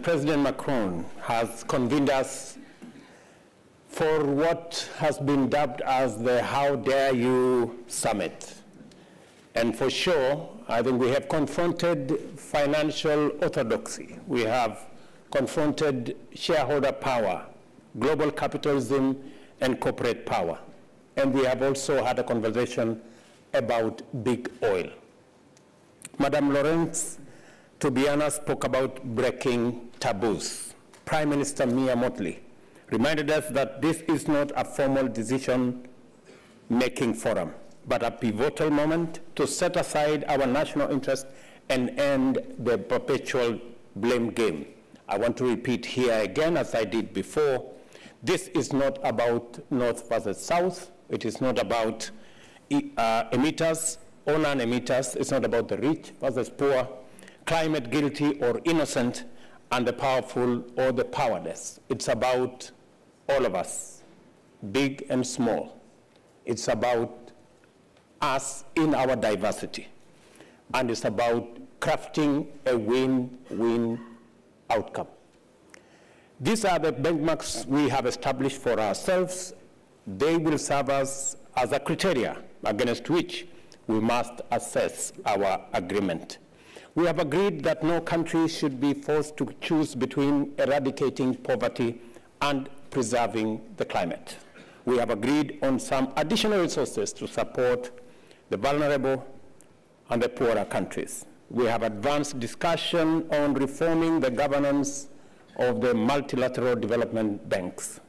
President Macron has convened us for what has been dubbed as the How Dare You Summit. And for sure, I think we have confronted financial orthodoxy. We have confronted shareholder power, global capitalism, and corporate power. And we have also had a conversation about big oil. Madam Lawrence Tobiana spoke about breaking taboos. Prime Minister Mia Mottley reminded us that this is not a formal decision-making forum, but a pivotal moment to set aside our national interest and end the perpetual blame game. I want to repeat here again, as I did before, this is not about North versus South. It is not about emitters or non-emitters. It's not about the rich versus poor, climate guilty or innocent, and the powerful or the powerless. It's about all of us, big and small. It's about us in our diversity. And it's about crafting a win-win outcome. These are the benchmarks we have established for ourselves. They will serve us as a criteria against which we must assess our agreement. We have agreed that no country should be forced to choose between eradicating poverty and preserving the climate. We have agreed on some additional resources to support the vulnerable and the poorer countries. We have advanced discussion on reforming the governance of the multilateral development banks.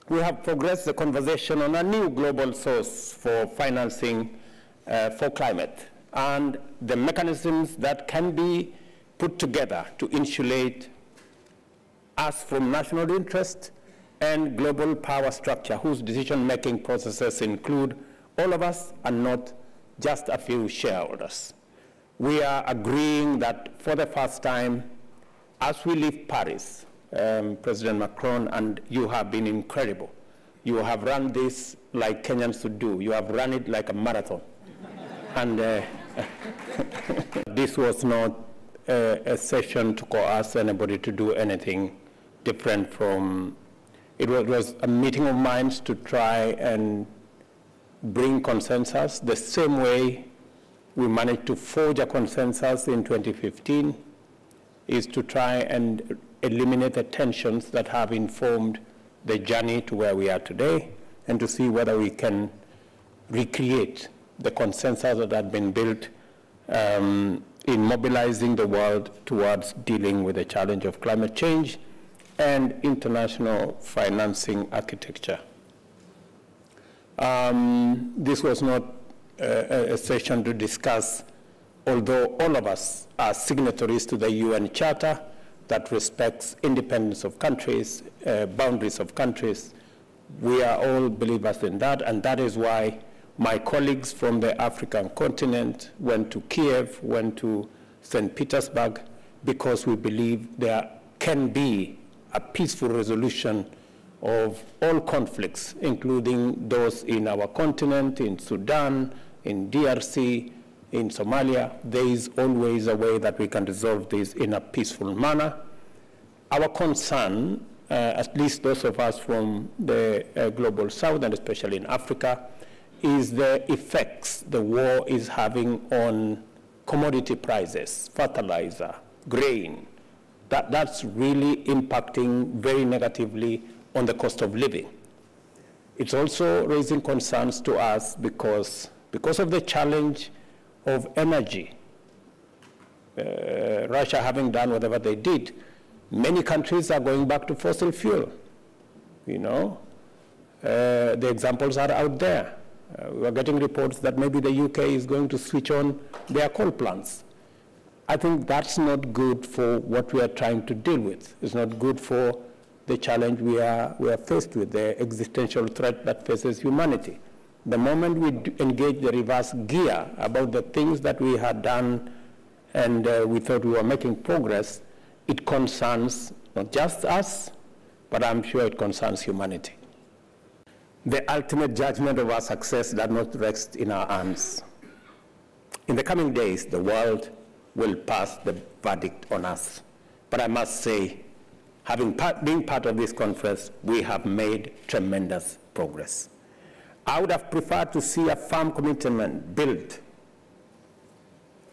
We have progressed the conversation on a new global source for financing for climate and the mechanisms that can be put together to insulate us from national interest and global power structure whose decision-making processes include all of us and not just a few shareholders. We are agreeing that for the first time, as we leave Paris, President Macron, and you have been incredible. You have run this like Kenyans should do. You have run it like a marathon. And this was not a session to coerce anybody to do anything different from, it was a meeting of minds to try and bring consensus the same way we managed to forge a consensus in 2015, is to try and eliminate the tensions that have informed the journey to where we are today, and to see whether we can recreate the consensus that had been built in mobilizing the world towards dealing with the challenge of climate change and international financing architecture. This was not a session to discuss, although all of us are signatories to the UN Charter that respects independence of countries, boundaries of countries. We are all believers in that, and that is why my colleagues from the African continent went to Kiev, went to St. Petersburg, because we believe there can be a peaceful resolution of all conflicts, including those in our continent, in Sudan, in DRC, in Somalia. There is always a way that we can resolve this in a peaceful manner. Our concern, at least those of us from the global south, and especially in Africa, is the effects the war is having on commodity prices, fertilizer, grain. That's really impacting very negatively on the cost of living. It's also raising concerns to us because of the challenge of energy. Russia having done whatever they did, many countries are going back to fossil fuel. You know, the examples are out there. We are getting reports that maybe the UK is going to switch on their coal plants. I think that's not good for what we are trying to deal with. It's not good for the challenge we are faced with, the existential threat that faces humanity. The moment we engage the reverse gear about the things that we had done and we thought we were making progress, it concerns not just us, but I'm sure it concerns humanity. The ultimate judgment of our success does not rest in our hands. In the coming days, the world will pass the verdict on us. But I must say, being part of this conference, we have made tremendous progress. I would have preferred to see a firm commitment building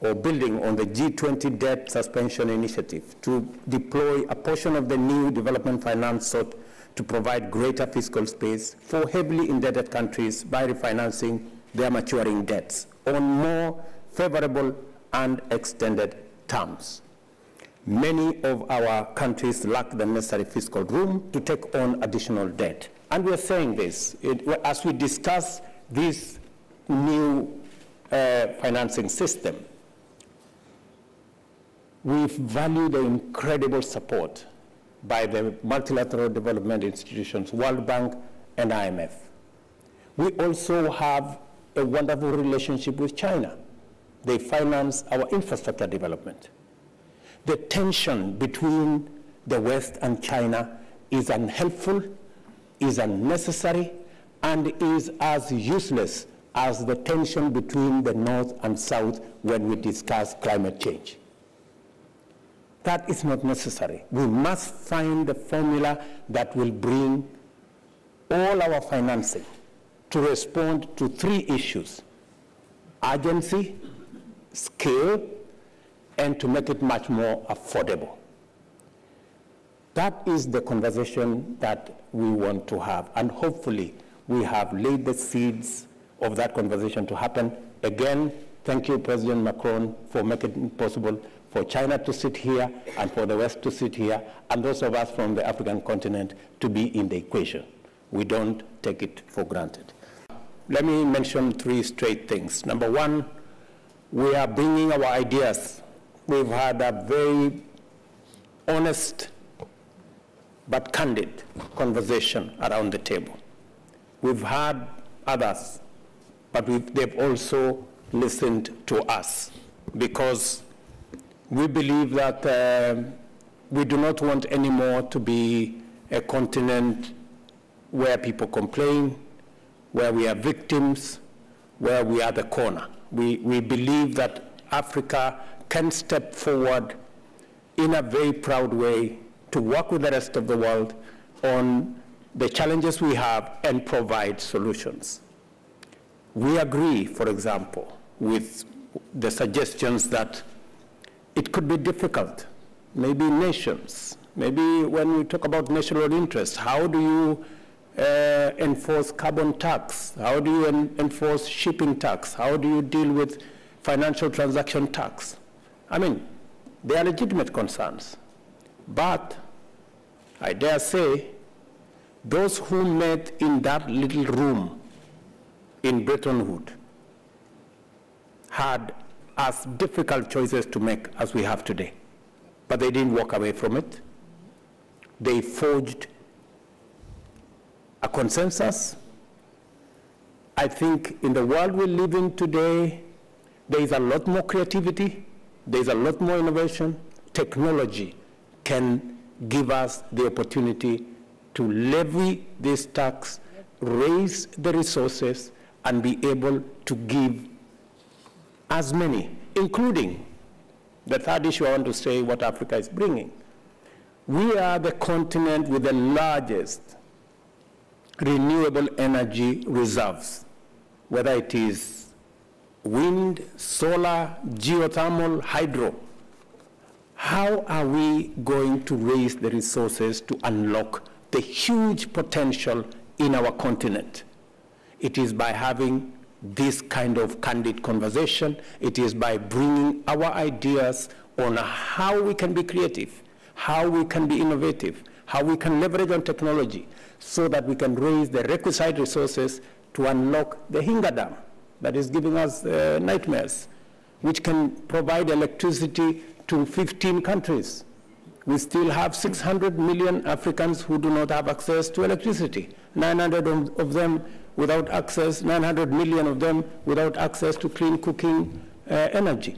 on the G20 debt suspension initiative to deploy a portion of the new development finance sought to provide greater fiscal space for heavily indebted countries by refinancing their maturing debts on more favorable and extended terms. Many of our countries lack the necessary fiscal room to take on additional debt. And we're saying this, as we discuss this new financing system, we value the incredible support by the multilateral development institutions, World Bank and IMF. We also have a wonderful relationship with China. They finance our infrastructure development. The tension between the West and China is unhelpful, is unnecessary, and is as useless as the tension between the North and South when we discuss climate change. That is not necessary. We must find the formula that will bring all our financing to respond to three issues: urgency, scale, and to make it much more affordable. That is the conversation that we want to have, and hopefully we have laid the seeds of that conversation to happen. Again, thank you, President Macron, for making it possible for China to sit here and for the West to sit here, and those of us from the African continent to be in the equation. We don't take it for granted. Let me mention three straight things. Number one, we are bringing our ideas. We've had a very honest but candid conversation around the table. We've had others, but they've also listened to us, because we believe that we do not want anymore to be a continent where people complain, where we are victims, where we are the corner. We believe that Africa can step forward in a very proud way to work with the rest of the world on the challenges we have and provide solutions. We agree, for example, with the suggestions that it could be difficult, maybe nations, maybe when we talk about national interest, how do you enforce carbon tax? How do you enforce shipping tax? How do you deal with financial transaction tax? I mean, they are legitimate concerns. But I dare say, those who met in that little room in Bretton Woods had as difficult choices to make as we have today. But they didn't walk away from it. They forged a consensus. I think in the world we live in today, there is a lot more creativity, there is a lot more innovation. Technology can give us the opportunity to levy this tax, raise the resources, and be able to give as many, including the third issue I want to say, what Africa is bringing. We are the continent with the largest renewable energy reserves, whether it is wind, solar, geothermal, hydro. How are we going to raise the resources to unlock the huge potential in our continent? It is by having this kind of candid conversation. It is by bringing our ideas on how we can be creative, how we can be innovative, how we can leverage on technology so that we can raise the requisite resources to unlock the Hinga Dam that is giving us nightmares, which can provide electricity to 15 countries. We still have 600 million Africans who do not have access to electricity, 900 of them without access, 900 million of them without access to clean cooking energy.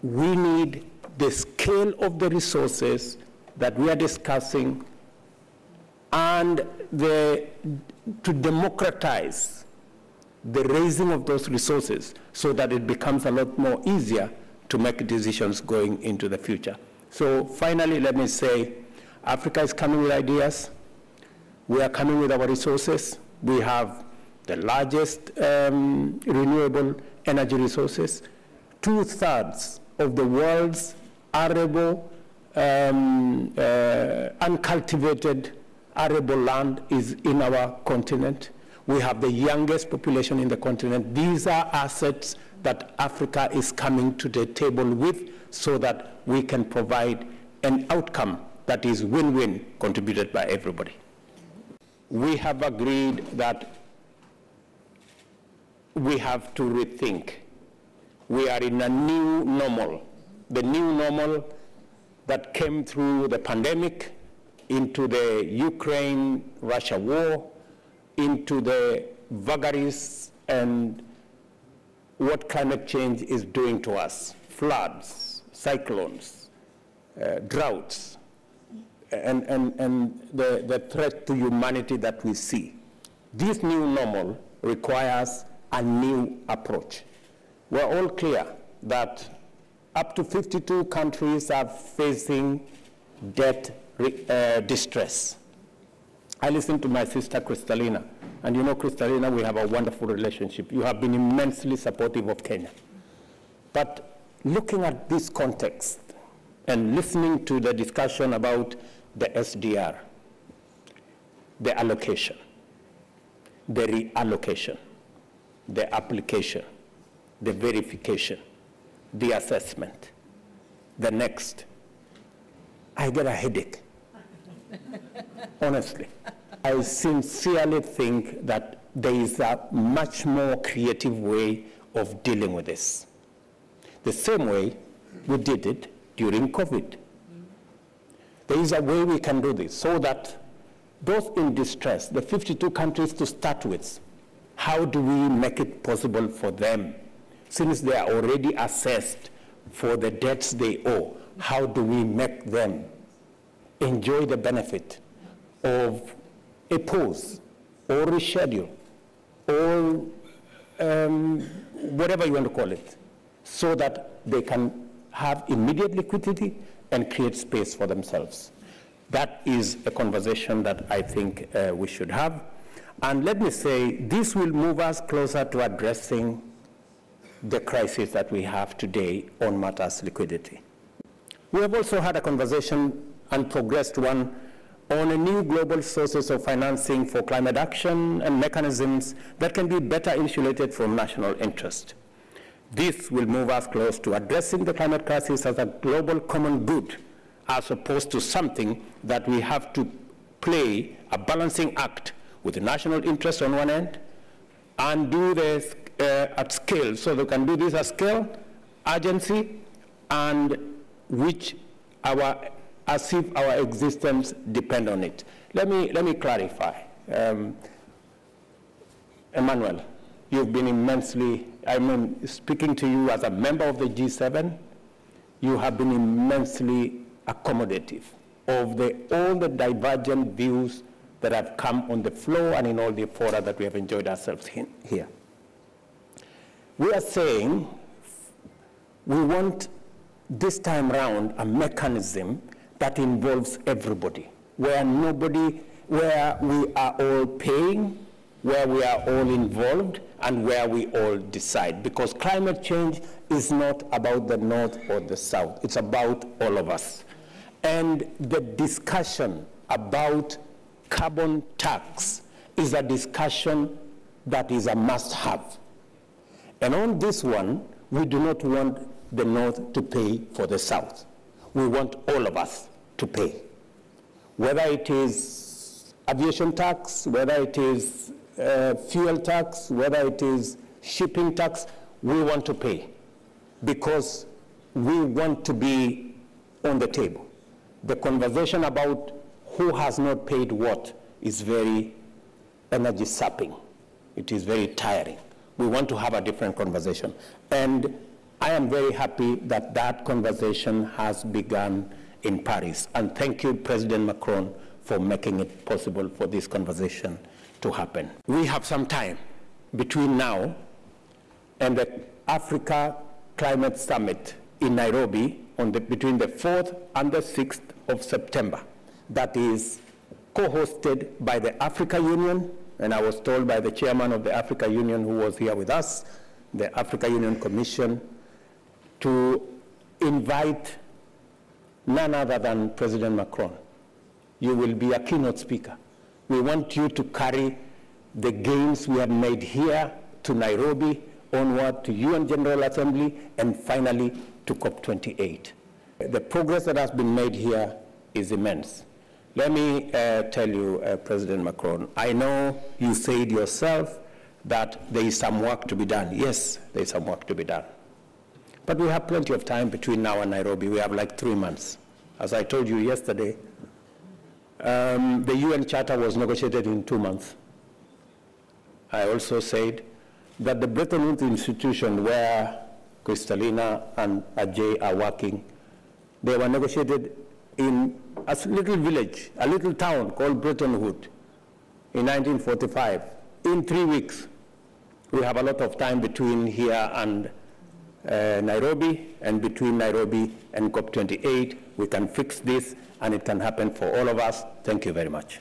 We need the scale of the resources that we are discussing and to democratize the raising of those resources so that it becomes a lot more easier to make decisions going into the future. So finally, let me say, Africa is coming with ideas. We are coming with our resources. We have the largest renewable energy resources. 2/3 of the world's arable, uncultivated arable land is in our continent. We have the youngest population in the continent. These are assets that Africa is coming to the table with so that we can provide an outcome that is win-win, contributed by everybody. We have agreed that we have to rethink. We are in a new normal. The new normal that came through the pandemic, into the Ukraine-Russia war, into the vagaries and what climate change is doing to us. Floods, cyclones, droughts, and the threat to humanity that we see. This new normal requires a new approach. We're all clear that up to 52 countries are facing debt distress. I listened to my sister Kristalina, and you know, Kristalina, we have a wonderful relationship. You have been immensely supportive of Kenya. But looking at this context and listening to the discussion about the SDR, the allocation, the reallocation, the application, the verification, the assessment, the next, I get a headache. Honestly, I sincerely think that there is a much more creative way of dealing with this. The same way we did it during COVID. There is a way we can do this so that those in distress, the 52 countries to start with, how do we make it possible for them? Since they are already assessed for the debts they owe, how do we make them enjoy the benefit of a pause or reschedule or whatever you want to call it, so that they can have immediate liquidity and create space for themselves. That is a conversation that I think we should have. And let me say, this will move us closer to addressing the crisis that we have today on matters liquidity. We have also had a conversation and progressed one on a new global sources of financing for climate action and mechanisms that can be better insulated from national interest. This will move us close to addressing the climate crisis as a global common good, as opposed to something that we have to play a balancing act with the national interest on one end and do this at scale. So they can do this at scale, urgency, and which as if our existence depend on it. Let me clarify. Emmanuel, you've been immensely, speaking to you as a member of the G7, you have been immensely accommodative of all the divergent views that have come on the floor and in all the fora that we have enjoyed ourselves here. We are saying we want this time round a mechanism that involves everybody, where we are all paying, where we are all involved, and where we all decide. Because climate change is not about the North or the South, it's about all of us. And the discussion about carbon tax is a discussion that is a must-have. And on this one, we do not want the North to pay for the South. We want all of us to pay. Whether it is aviation tax, whether it is fuel tax, whether it is shipping tax, we want to pay because we want to be on the table. The conversation about who has not paid what is very energy sapping. It is very tiring. We want to have a different conversation. And I am very happy that that conversation has begun in Paris. And thank you, President Macron, for making it possible for this conversation to happen. We have some time between now and the Africa Climate Summit in Nairobi between the 4th and the 6th of September. That is co-hosted by the Africa Union, and I was told by the chairman of the Africa Union who was here with us, the Africa Union Commission, to invite none other than President Macron. You will be a keynote speaker. We want you to carry the gains we have made here to Nairobi, onward to UN General Assembly, and finally to COP28. The progress that has been made here is immense. Let me tell you, President Macron, I know you said yourself that there is some work to be done. Yes, there is some work to be done. But we have plenty of time between now and Nairobi. We have like 3 months. As I told you yesterday, the UN Charter was negotiated in 2 months. I also said that the Bretton Woods institution where Kristalina and Ajay are working, they were negotiated in a little village, a little town called Bretton Woods in 1945, in 3 weeks. We have a lot of time between here and Nairobi, and between Nairobi and COP28, we can fix this, and it can happen for all of us. Thank you very much.